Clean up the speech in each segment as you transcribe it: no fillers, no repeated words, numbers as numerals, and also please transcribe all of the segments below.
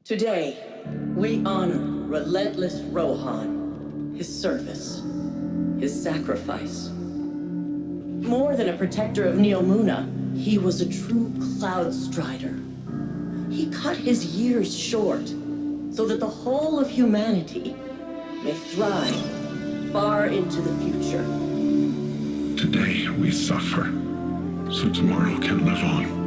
Today, we honor relentless Rohan, his service, his sacrifice. More than a protector of Neomuna, he was a true cloud strider. He cut his years short so that the whole of humanity may thrive far into the future. Today we suffer, so tomorrow can live on.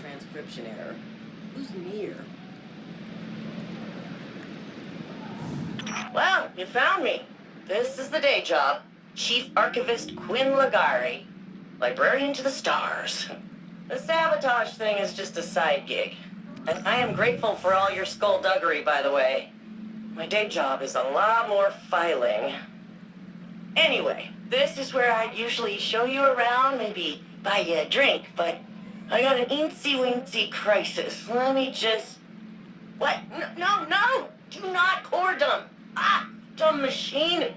Transcription error. Who's near? Well, you found me. This is the day job. Chief Archivist Quinn Ligari. Librarian to the stars. The sabotage thing is just a side gig. And I am grateful for all your skullduggery, by the way. My day job is a lot more filing. Anyway, this is where I'd usually show you around, maybe buy you a drink, but I got an eensy-weensy crisis. Let me just... What? No! Do not core dump! Dumb machine!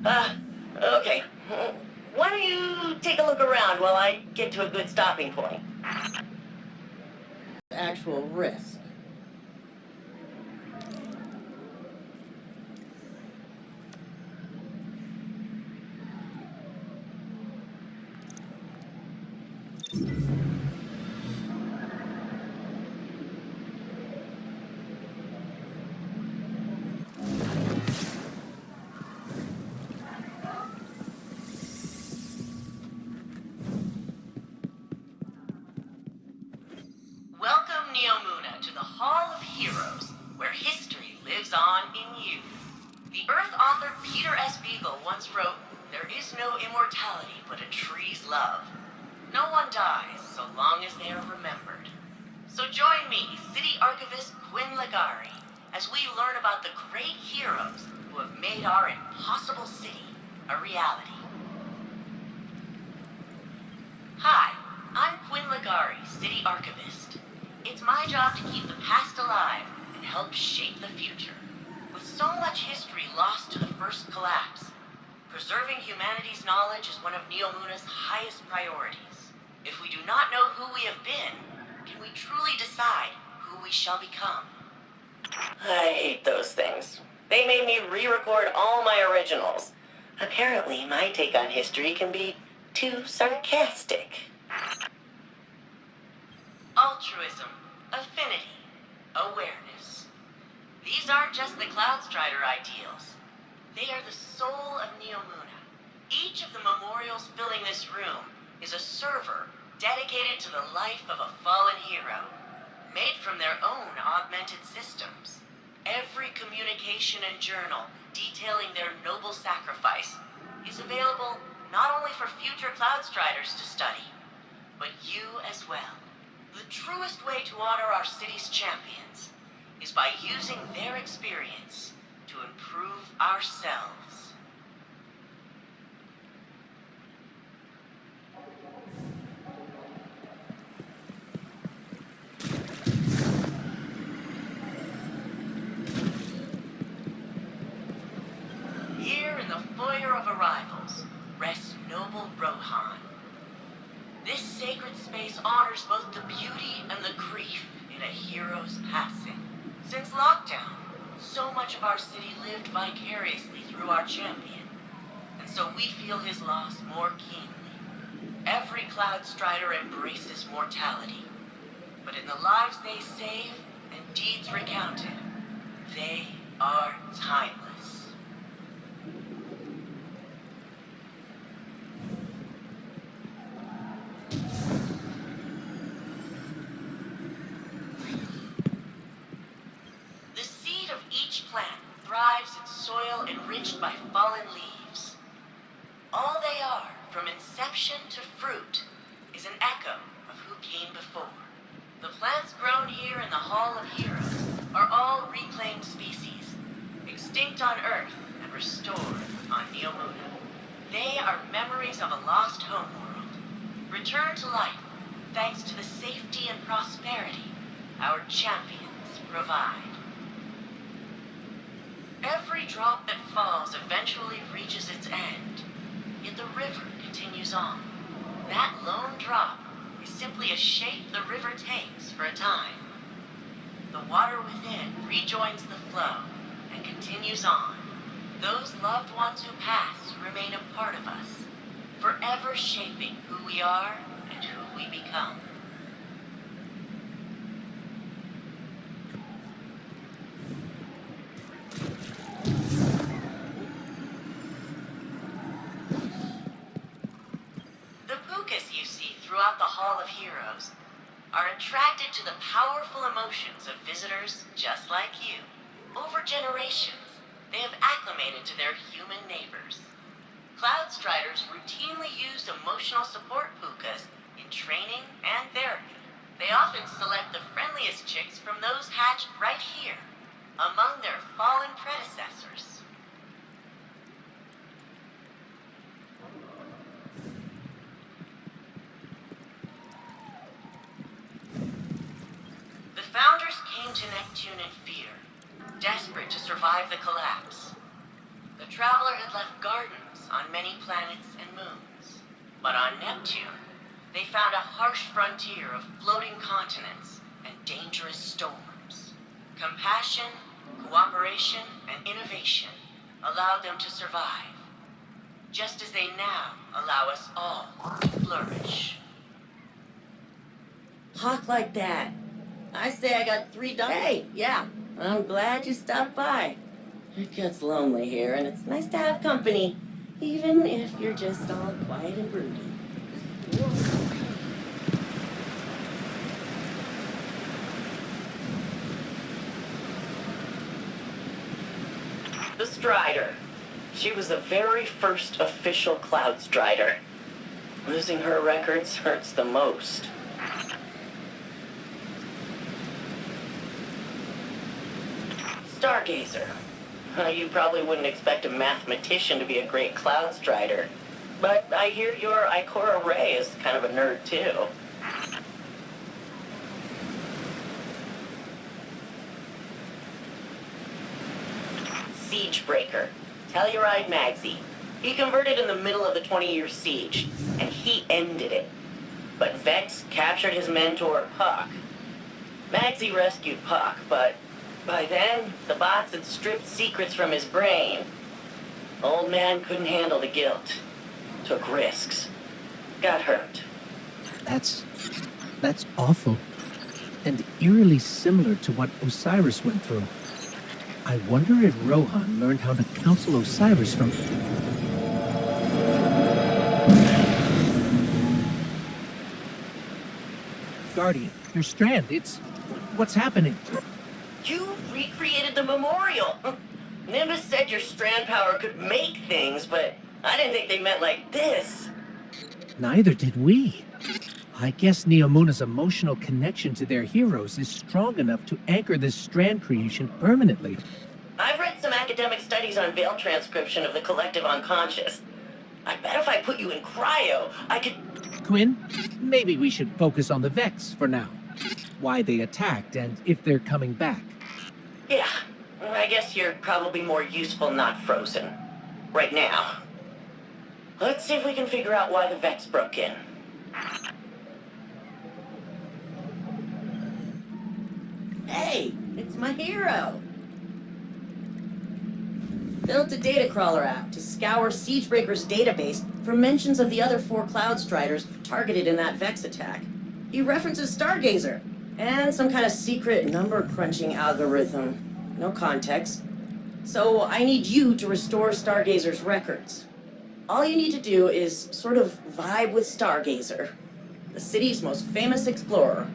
Okay. Why don't you take a look around while I get to a good stopping point? Actual risk. Welcome, Neomuna, to the Hall of Heroes, where history lives on in you. The Earth author Peter S. Beagle once wrote, "There is no immortality but a tree's love. No one dies so long as they are remembered." So join me, City Archivist Quinn Ligari, as we learn about the great heroes who have made our impossible city a reality. Hi, I'm Quinn Ligari, City Archivist. It's my job to keep the past alive and help shape the future. With so much history lost to the first collapse, preserving humanity's knowledge is one of Neomuna's highest priorities. If we do not know who we have been, can we truly decide who we shall become? I hate those things. They made me re-record all my originals. Apparently, my take on history can be too sarcastic. Altruism, affinity, awareness. These aren't just the Cloud Strider ideals. They are the soul of Neomuna. Each of the memorials filling this room is a server dedicated to the life of a fallen hero, made from their own augmented systems. Every communication and journal detailing their noble sacrifice is available not only for future Cloud Striders to study, but you as well. The truest way to honor our city's champions is by using their experience to improve ourselves. Here in the foyer of arrivals rests noble Rohan. This sacred space honors both the beauty and the grief in a hero's passing. Since lockdown, so much of our city lived vicariously through our champion, and so we feel his loss more keenly. Every Cloud Strider embraces mortality, but in the lives they save and deeds recounted, they are timeless. enriched by fallen leaves. All they are, from inception to fruit, is an echo of who came before. The plants grown here in the Hall of Heroes are all reclaimed species, extinct on Earth and restored on Neomuna. They are memories of a lost homeworld, returned to life thanks to the safety and prosperity our champions provide. Every drop that falls eventually reaches its end, yet the river continues on. That lone drop is simply a shape the river takes for a time. The water within rejoins the flow and continues on. Those loved ones who pass remain a part of us, forever shaping who we are and who we become. The pukas you see throughout the Hall of Heroes are attracted to the powerful emotions of visitors just like you. Over generations, they have acclimated to their human neighbors. Cloud Striders routinely use emotional support pukas in training and therapy. They often select the friendliest chicks from those hatched right here, among their fallen predecessors. The founders came to Neptune in fear, desperate to survive the collapse. The Traveler had left gardens on many planets and moons. But on Neptune, they found a harsh frontier of floating continents and dangerous storms. Compassion, cooperation, and innovation allowed them to survive, just as they now allow us all to flourish. Talk like that. I say I got 3 dogs. Hey, yeah, I'm glad you stopped by. It gets lonely here, and it's nice to have company, even if you're just all quiet and broody. The Strider. She was the very first official Cloud Strider. Losing her records hurts the most. Stargazer. You probably wouldn't expect a mathematician to be a great Cloud Strider, but I hear your Ikora Ray is kind of a nerd too. Siegebreaker. Telluride Magsy. He converted in the middle of the 20-year siege, and he ended it. But Vex captured his mentor, Puck. Magsy rescued Puck, but by then, the bots had stripped secrets from his brain. Old man couldn't handle the guilt. Took risks. Got hurt. That's awful. And eerily similar to what Osiris went through. I wonder if Rohan learned how to counsel Osiris from... Guardian, you're Strand. What's happening? You recreated the memorial. Nimbus said your Strand power could make things, but I didn't think they meant like this. Neither did we. I guess Neomuna's emotional connection to their heroes is strong enough to anchor this Strand creation permanently. I've read some academic studies on veil transcription of the collective unconscious. I bet if I put you in cryo, I could... Quinn, maybe we should focus on the Vex for now. Why they attacked and if they're coming back. Yeah, I guess you're probably more useful not frozen. Right now. Let's see if we can figure out why the Vex broke in. Hey, it's my hero! Built a data crawler app to scour Siegebreaker's database for mentions of the other 4 Cloud Striders targeted in that Vex attack. He references Stargazer, and some kind of secret number-crunching algorithm. No context. So I need you to restore Stargazer's records. All you need to do is sort of vibe with Stargazer, the city's most famous explorer.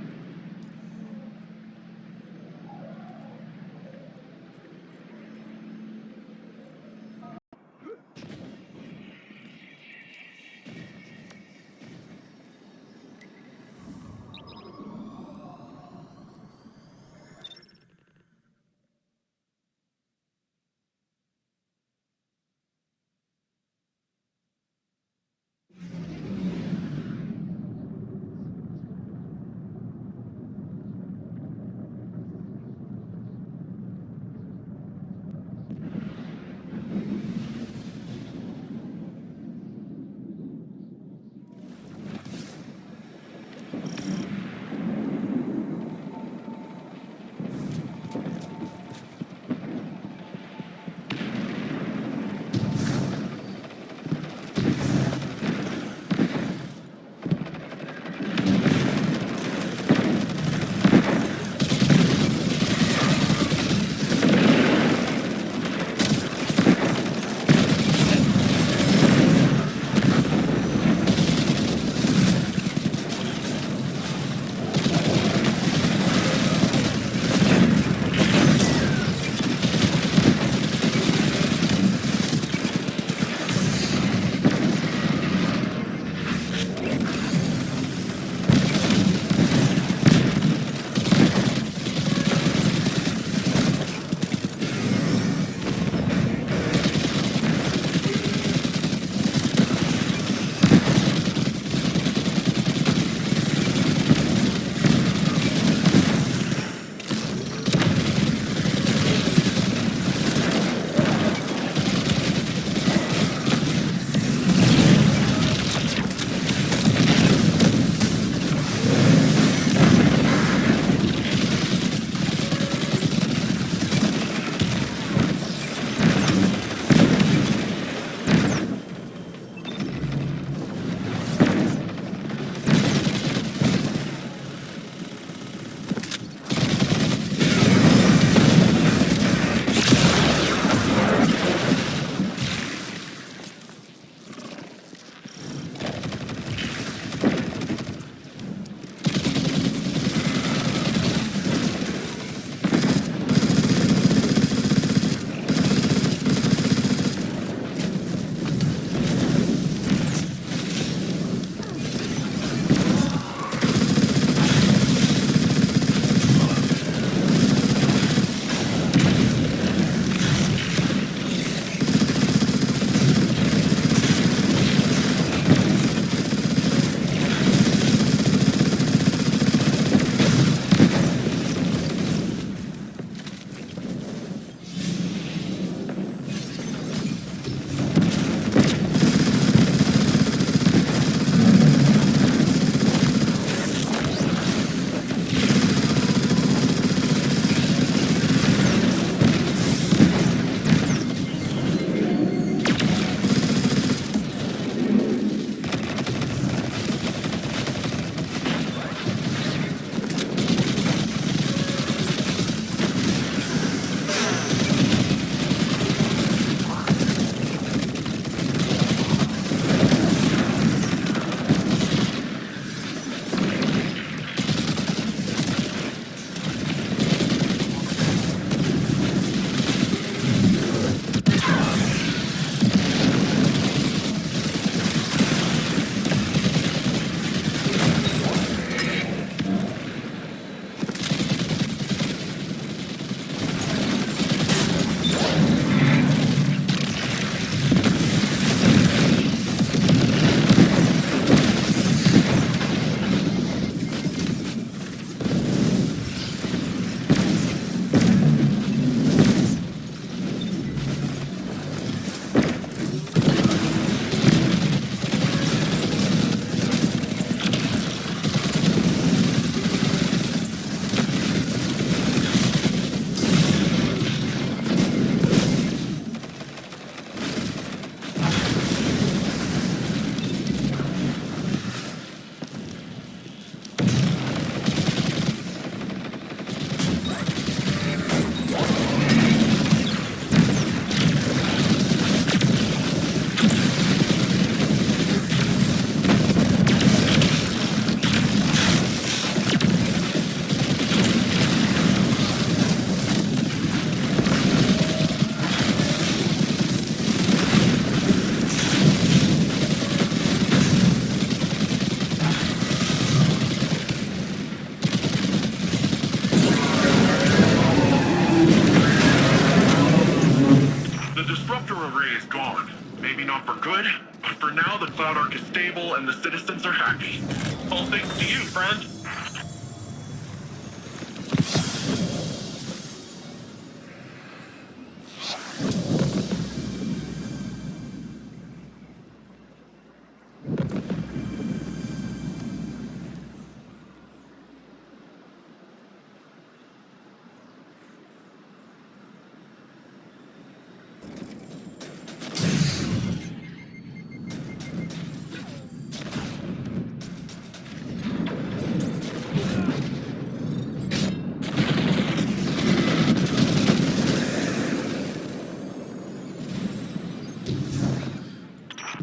But for now, the Cloud Ark is stable and the citizens are happy. All thanks to you, friend.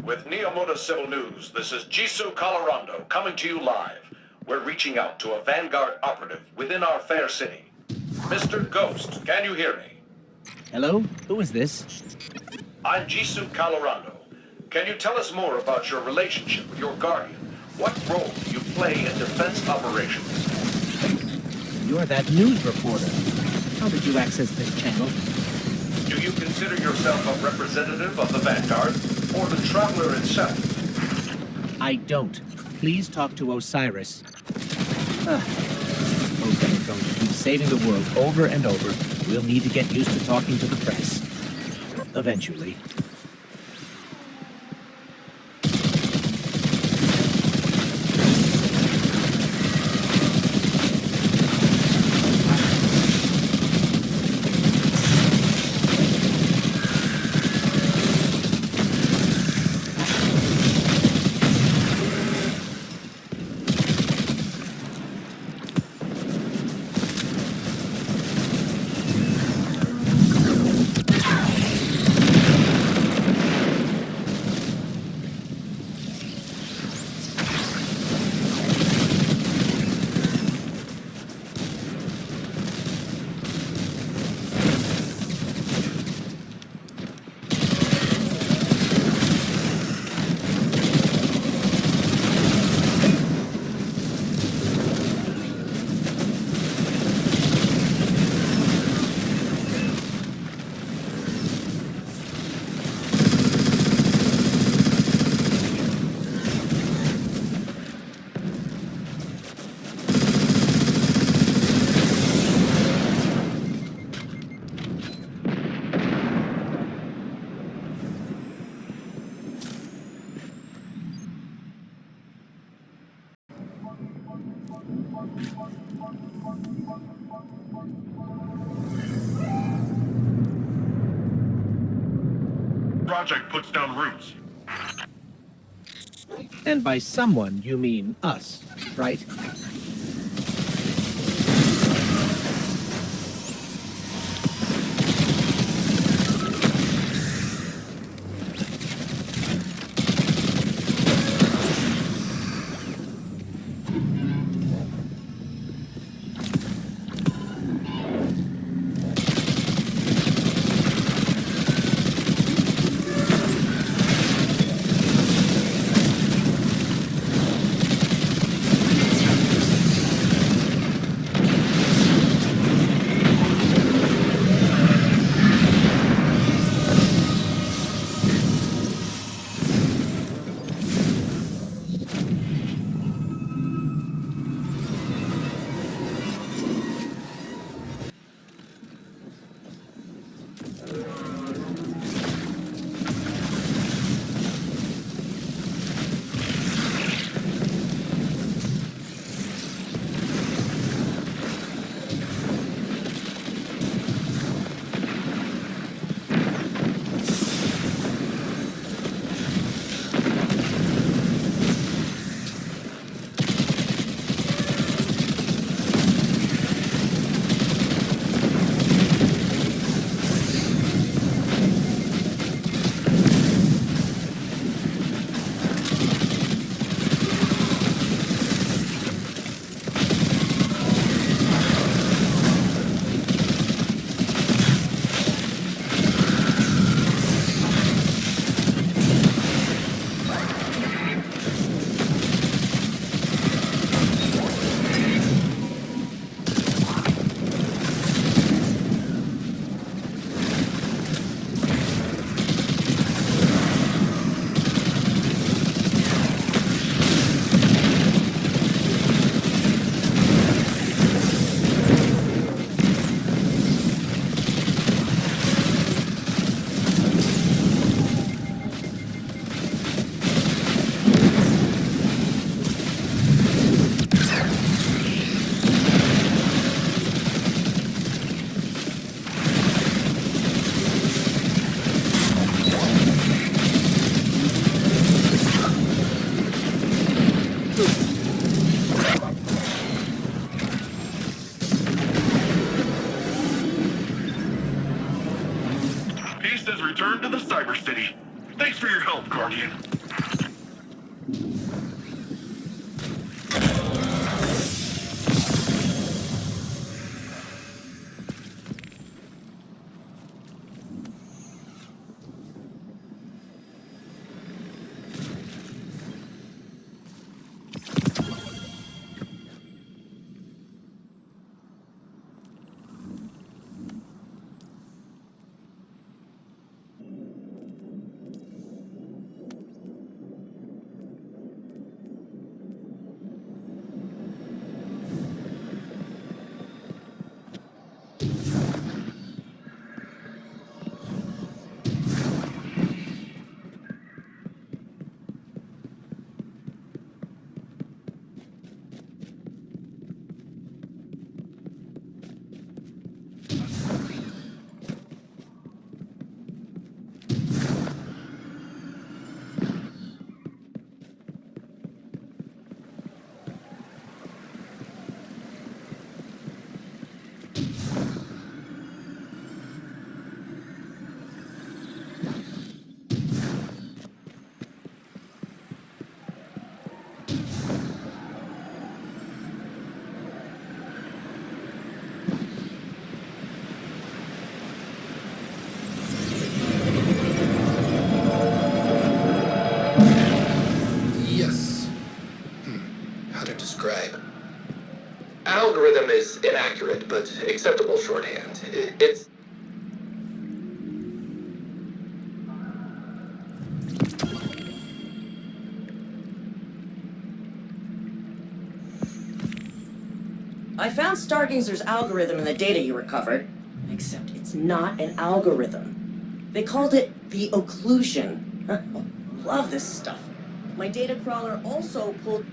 With Neomuna Civil News, this is Jisoo Colorado coming to you live. We're reaching out to a Vanguard operative within our fair city. Mr. Ghost, can you hear me? Hello? Who is this? I'm Jisoo Colorado. Can you tell us more about your relationship with your guardian? What role do you play in defense operations? You're that news reporter. How did you access this channel? Do you consider yourself a representative of the Vanguard or the Traveler itself? I don't. Please talk to Osiris. Okay, we're going to keep saving the world over and over. We'll need to get used to talking to the press. Eventually. Project puts down roots. And by someone, you mean us, right? algorithm is inaccurate, but acceptable shorthand. It's... I found Stargazer's algorithm in the data you recovered, except it's not an algorithm. They called it the occlusion. Love this stuff. My data crawler also pulled...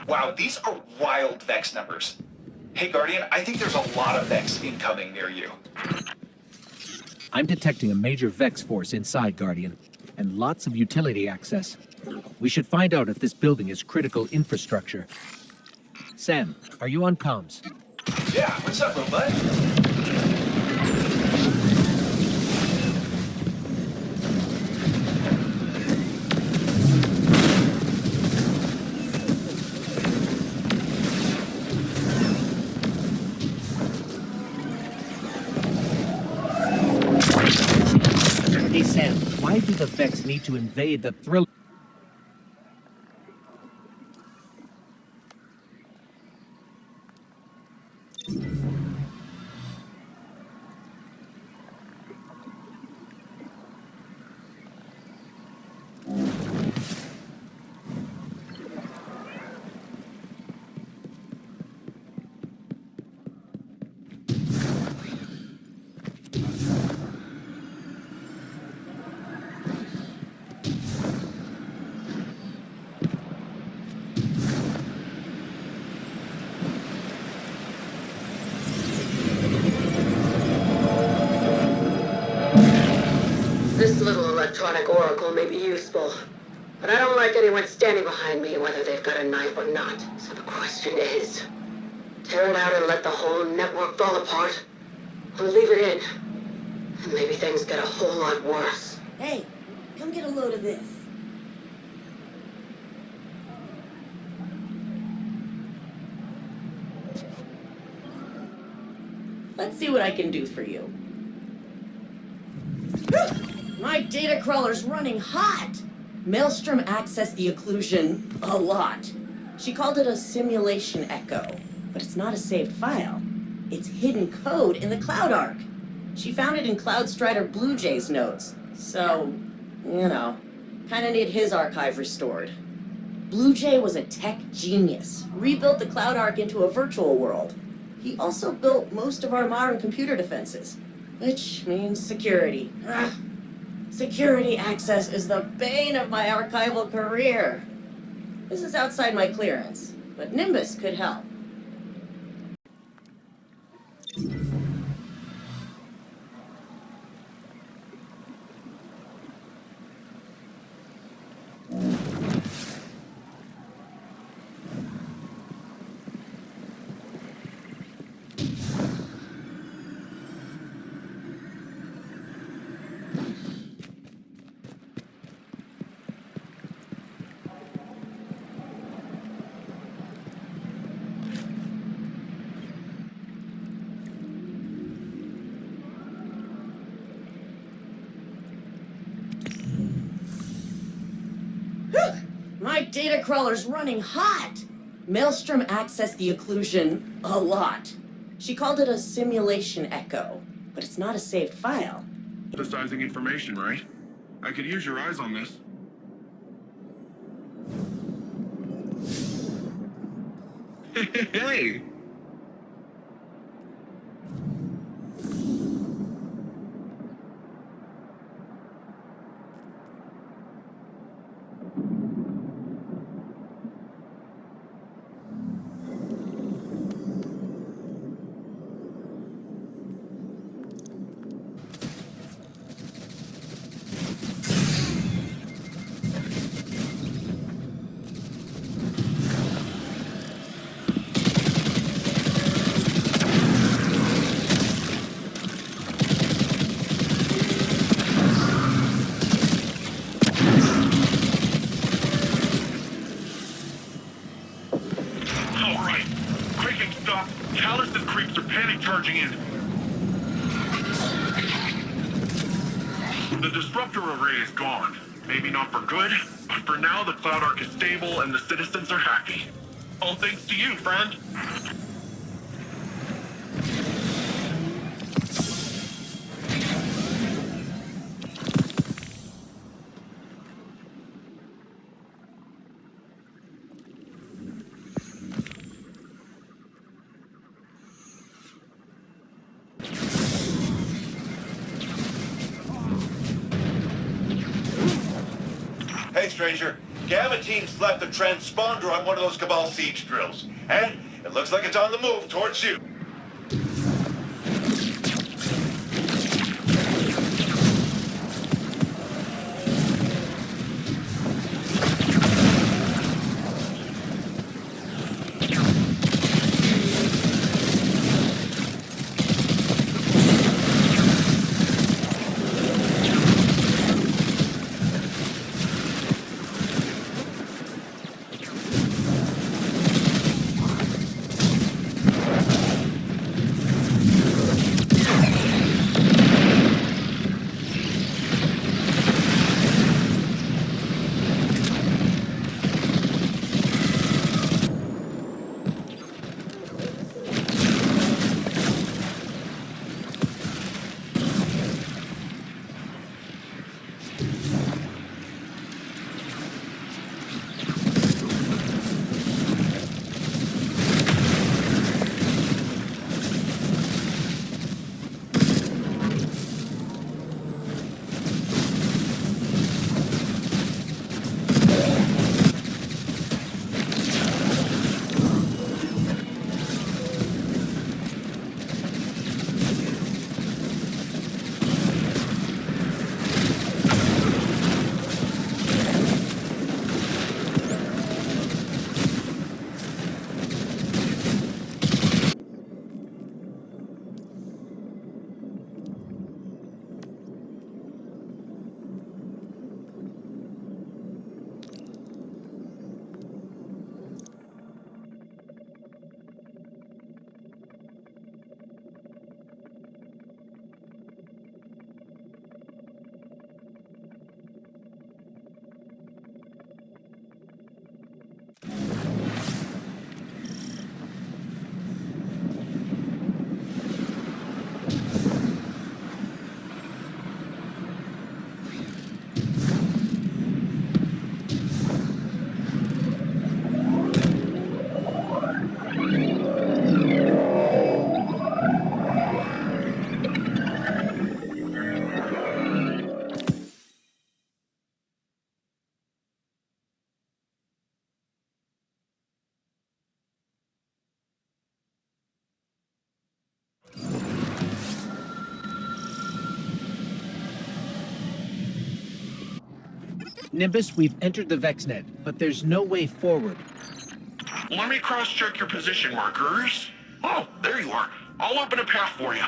Wow, these are wild Vex numbers. Hey, Guardian, I think there's a lot of Vex incoming near you. I'm detecting a major Vex force inside, Guardian, and lots of utility access. We should find out if this building is critical infrastructure. Sam, are you on comms? Yeah, what's up, little bud? Why do the Vex need to invade the Thrill? This little electronic oracle may be useful, but I don't like anyone standing behind me whether they've got a knife or not. So the question is, tear it out and let the whole network fall apart, or leave it in, and maybe things get a whole lot worse. Hey, come get a load of this. Let's see what I can do for you. My data crawler's running hot! Maelstrom accessed the occlusion a lot. She called it a simulation echo, but it's not a saved file. It's hidden code in the Cloud Arc. She found it in Cloudstrider Bluejay's notes, so, you know, kinda need his archive restored. Bluejay was a tech genius, rebuilt the Cloud Arc into a virtual world. He also built most of our modern computer defenses, which means security. Ugh. Security access is the bane of my archival career. This is outside my clearance, but Nimbus could help. My data crawler's running hot! Maelstrom accessed the occlusion a lot. She called it a simulation echo, but it's not a saved file. Synthesizing information, right? I could use your eyes on this. Hey! The disruptor array is gone. Maybe not for good, but for now the Cloud Arc is stable and the citizens are happy. All thanks to you, friend. Hey, stranger. Gamma team's left a transponder on one of those Cabal siege drills. And it looks like it's on the move towards you. Nimbus, we've entered the VexNet, but there's no way forward. Let me cross-check your position markers. Oh, there you are. I'll open a path for you.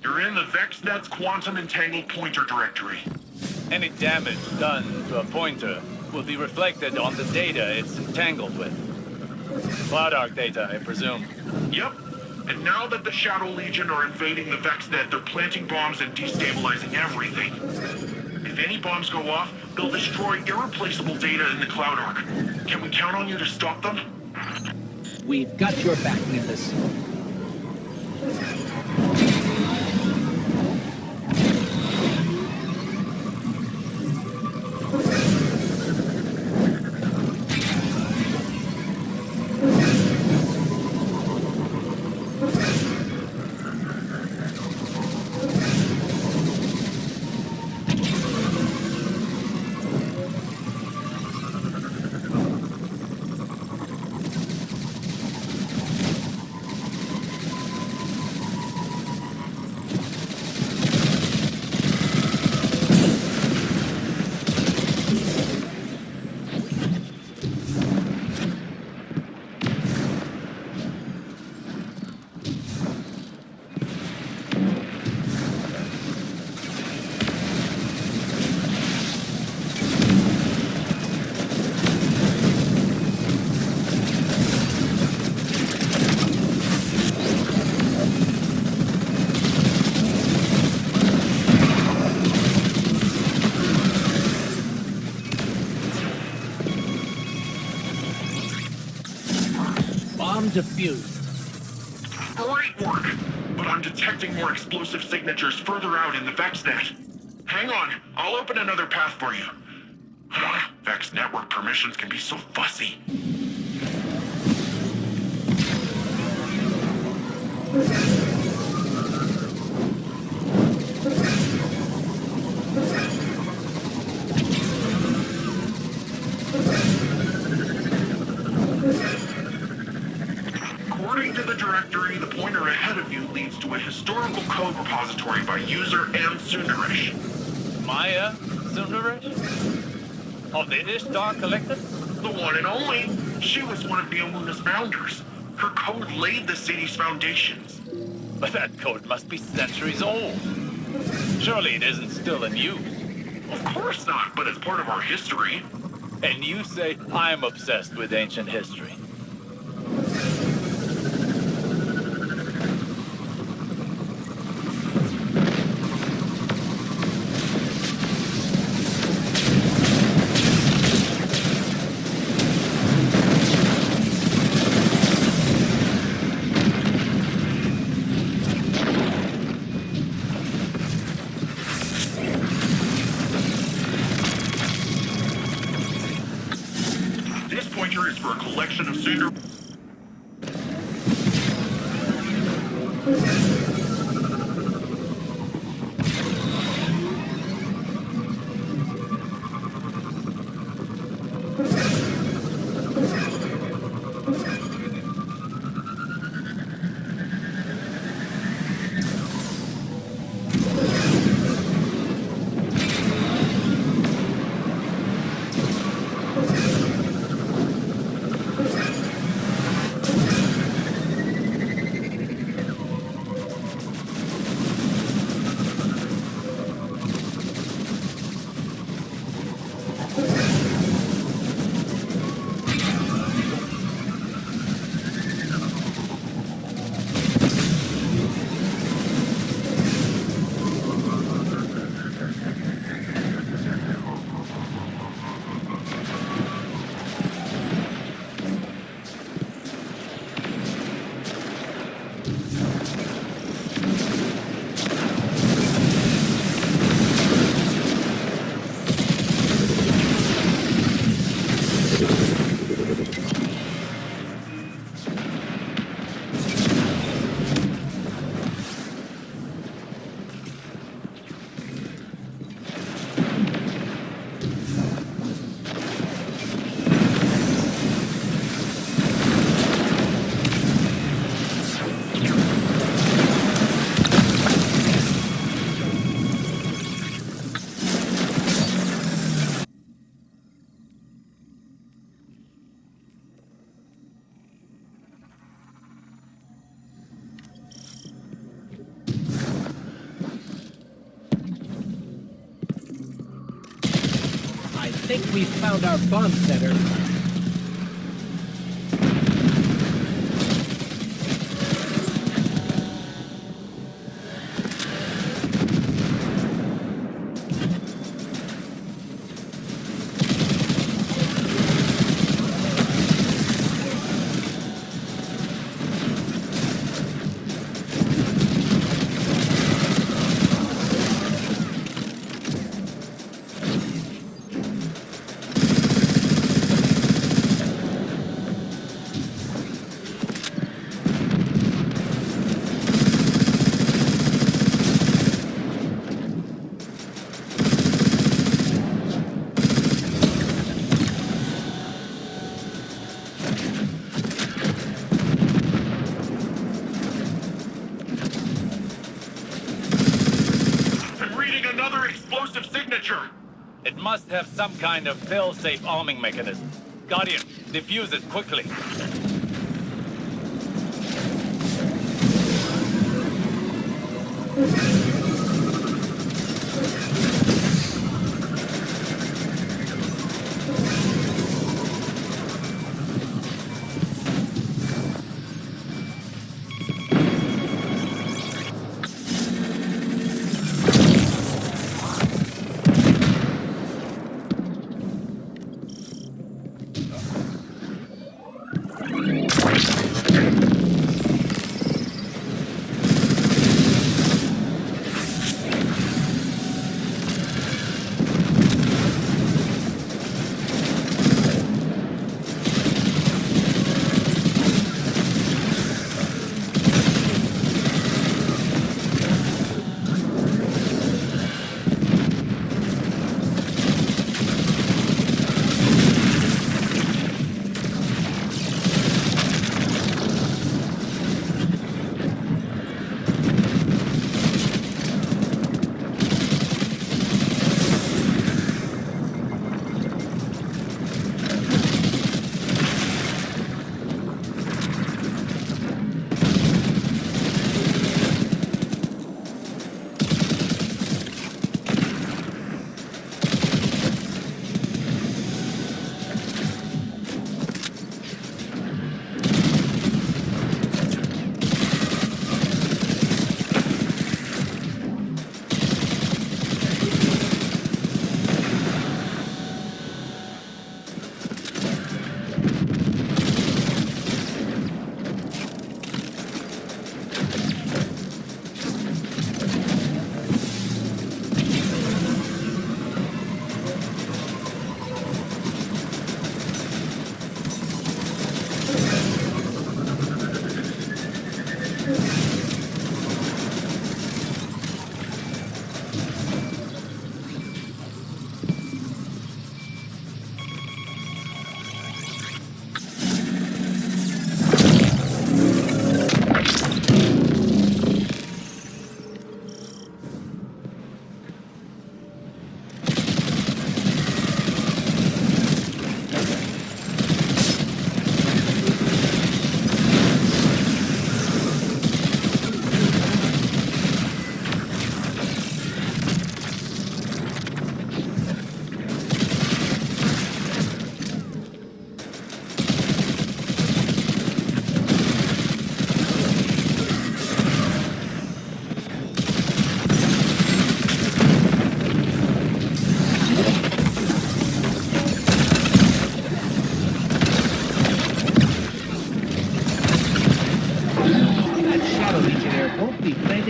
You're in the VexNet's quantum entangled pointer directory. Any damage done to a pointer will be reflected on the data it's entangled with. Cloud Arc data, I presume. Yep. And now that the Shadow Legion are invading the VexNet, they're planting bombs and destabilizing everything. If any bombs go off, they'll destroy irreplaceable data in the Cloud Arc. Can we count on you to stop them? We've got your back, Nimbus. Defused. Great work! But I'm detecting more explosive signatures further out in the VexNet. Hang on, I'll open another path for you. Vex network permissions can be so fussy. According to the directory, the pointer ahead of you leads to a historical code repository by user M. Sundaresh. Maya Sundaresh? Of the Ishtar Collective? The one and only. She was one of Neomuna's founders. Her code laid the city's foundations. But that code must be centuries old. Surely it isn't still in use. Of course not, but it's part of our history. And you say I'm obsessed with ancient history. This pointer is for a collection of think we've found our bomb setter. It must have some kind of fail-safe arming mechanism. Guardian, defuse it quickly.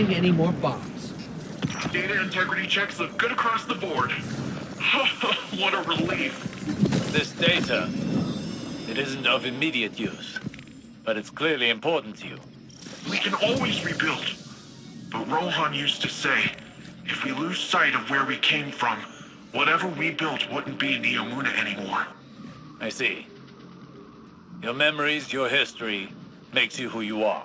Any more bombs. Data integrity checks look good across the board. What a relief. This data, it isn't of immediate use, but it's clearly important to you. We can always rebuild. But Rohan used to say, if we lose sight of where we came from, whatever we built wouldn't be Neomuna anymore. I see. Your memories, your history, makes you who you are.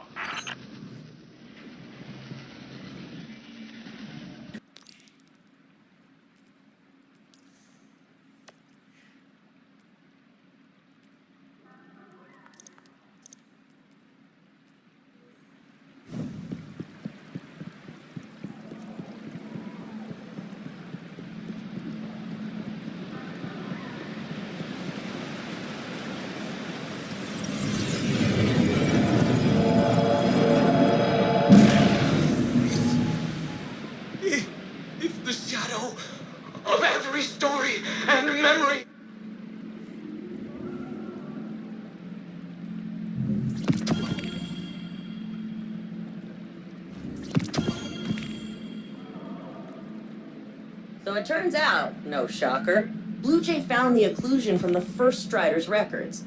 So it turns out, no shocker, Bluejay found the occlusion from the first Strider's records.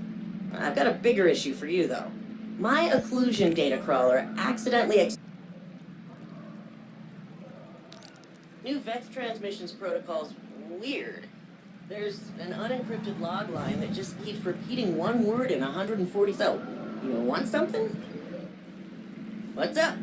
I've got a bigger issue for you, though. My occlusion data crawler accidentally New Vex transmissions protocol's weird. There's an unencrypted log line that just keeps repeating one word in 140. So, you want something? What's up?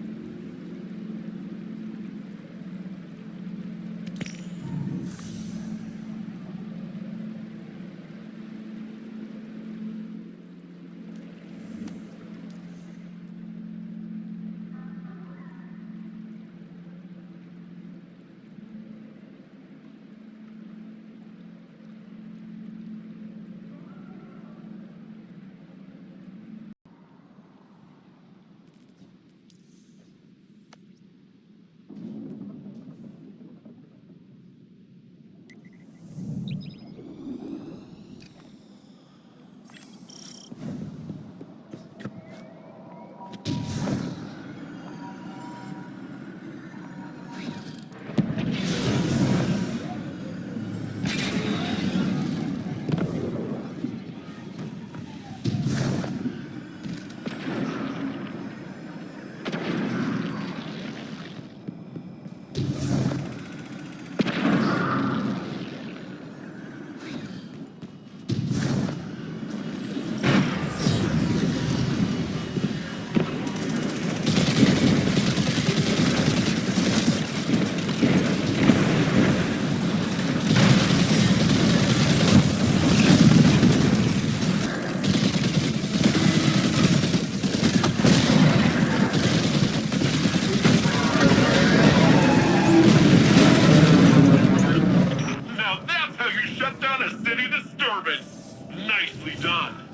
Nicely done.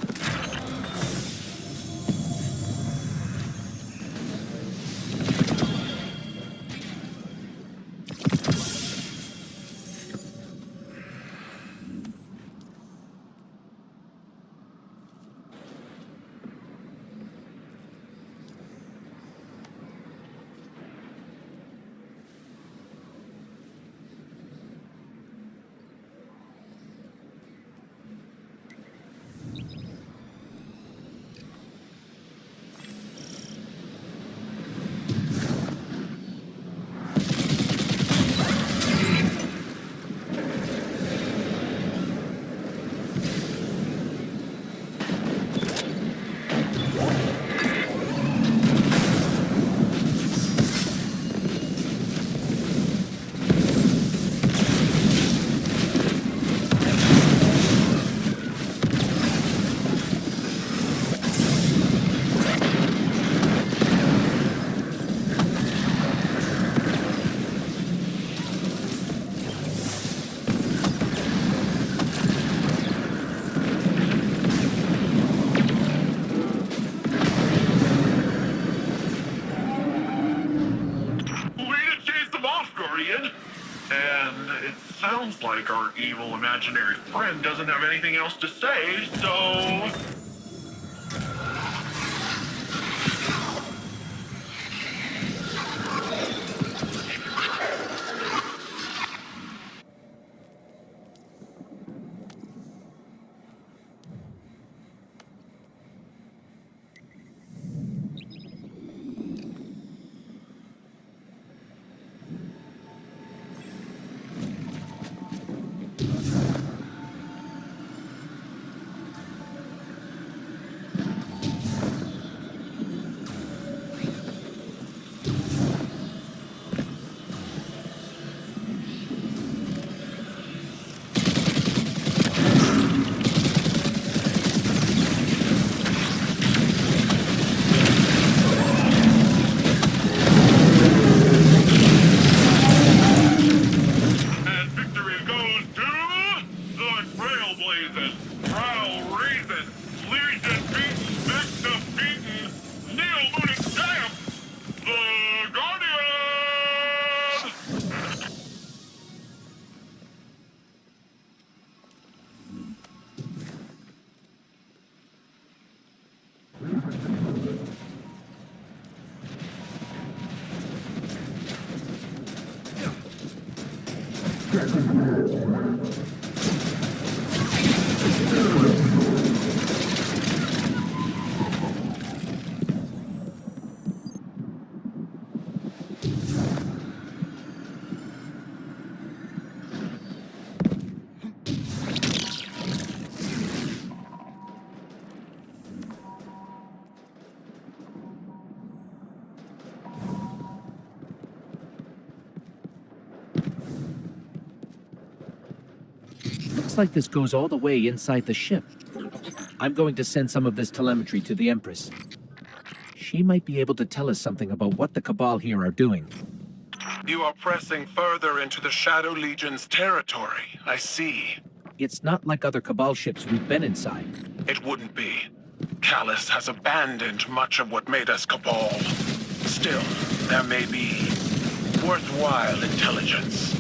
And it sounds like our evil imaginary friend doesn't have anything else to say, so... Looks like this goes all the way inside the ship. I'm going to send some of this telemetry to the Empress. She might be able to tell us something about what the Cabal here are doing. You are pressing further into the Shadow Legion's territory, I see. It's not like other Cabal ships we've been inside. It wouldn't be. Callus has abandoned much of what made us Cabal. Still, there may be worthwhile intelligence.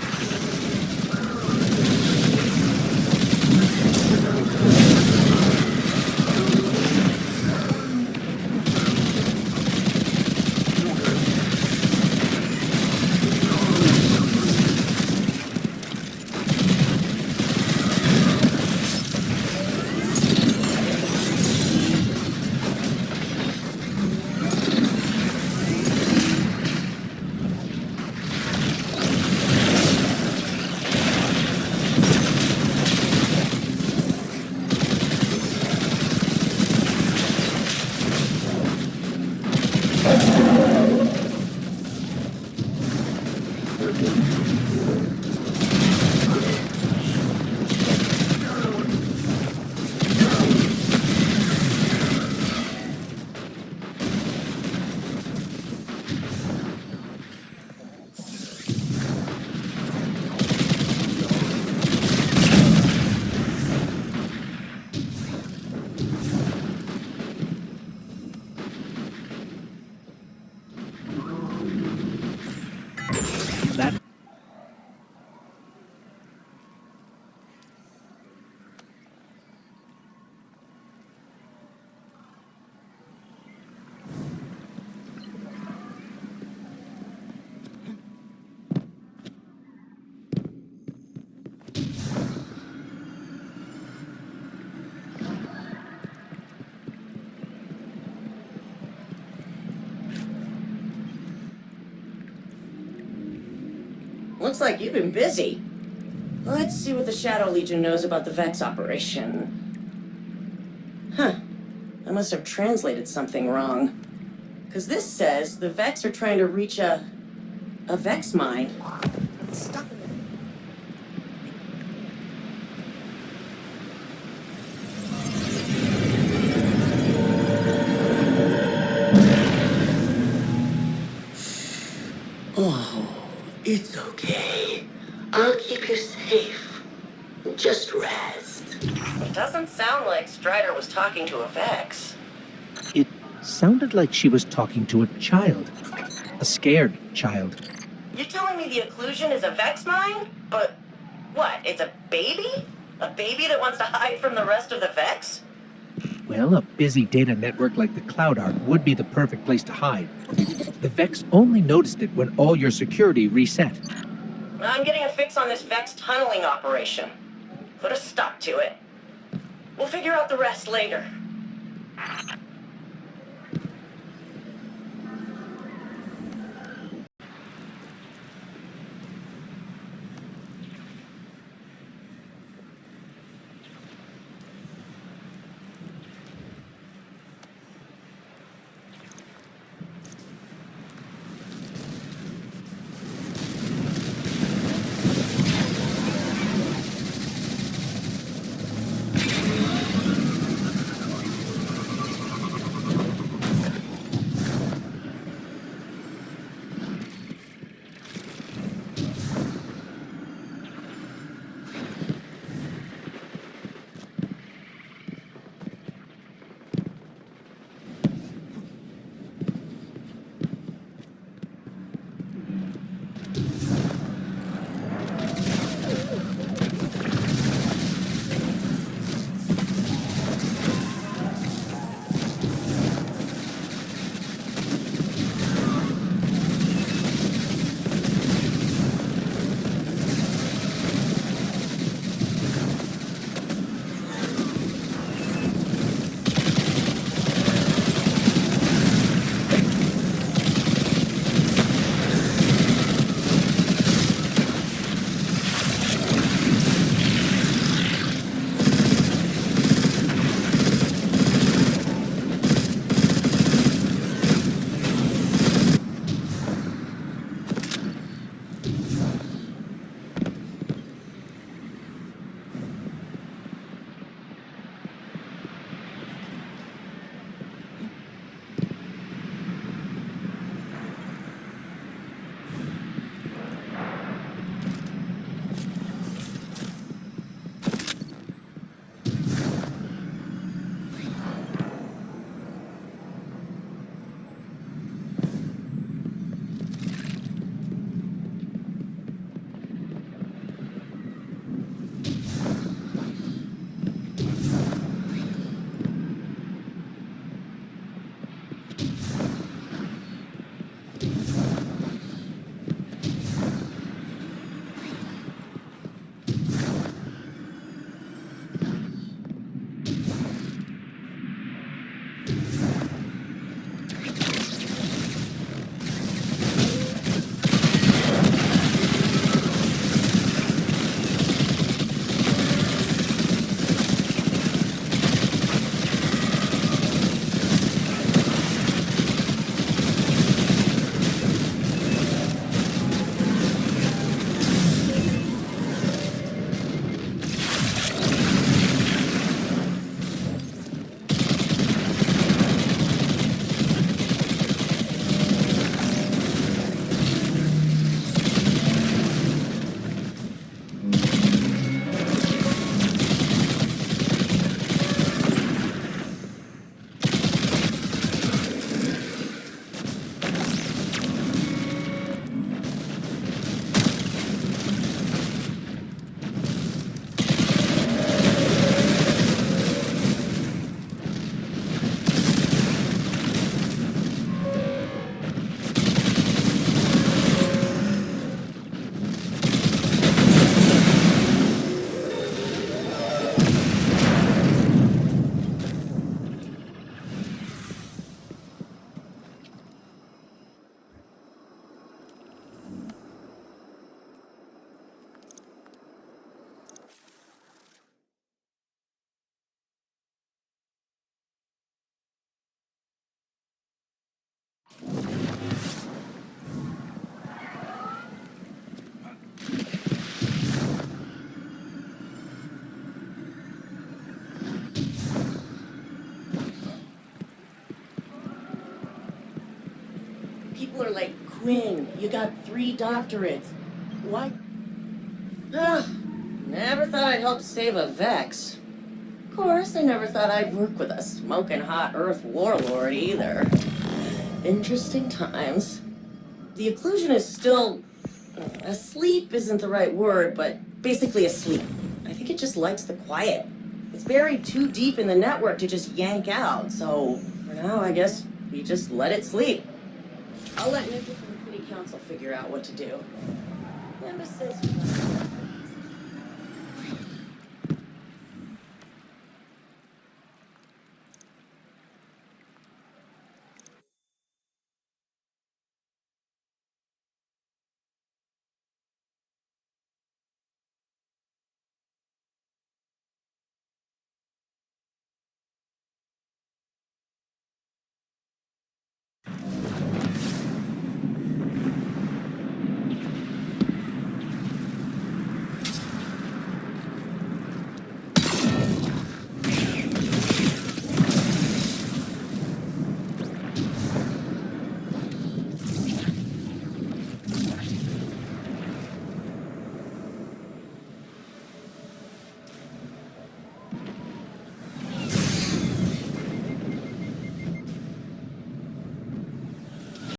Looks like you've been busy. Let's see what the Shadow Legion knows about the Vex operation. Huh. I must have translated something wrong. Because this says the Vex are trying to reach a Vex mine. Stop. Oh, it's okay. I'll keep you safe. Just rest. It doesn't sound like Strider was talking to a Vex. It sounded like she was talking to a child. A scared child. You're telling me the Incursion is a Vex mine? But what, it's a baby? A baby that wants to hide from the rest of the Vex? Well, a busy data network like the Cloud Arc would be the perfect place to hide. The Vex only noticed it when all your security reset. I'm getting a fix on this Vex tunneling operation. Put a stop to it. We'll figure out the rest later. twin. You got 3 doctorates. Why? Ugh. Never thought I'd help save a Vex. Of course, I never thought I'd work with a smoking hot Earth warlord either. Interesting times. The Incursion is still... asleep isn't the right word, but basically asleep. I think it just likes the quiet. It's buried too deep in the network to just yank out, so for now, I guess we just let it sleep. I'll let Ninja from the City Council figure out what to do. Nemesis.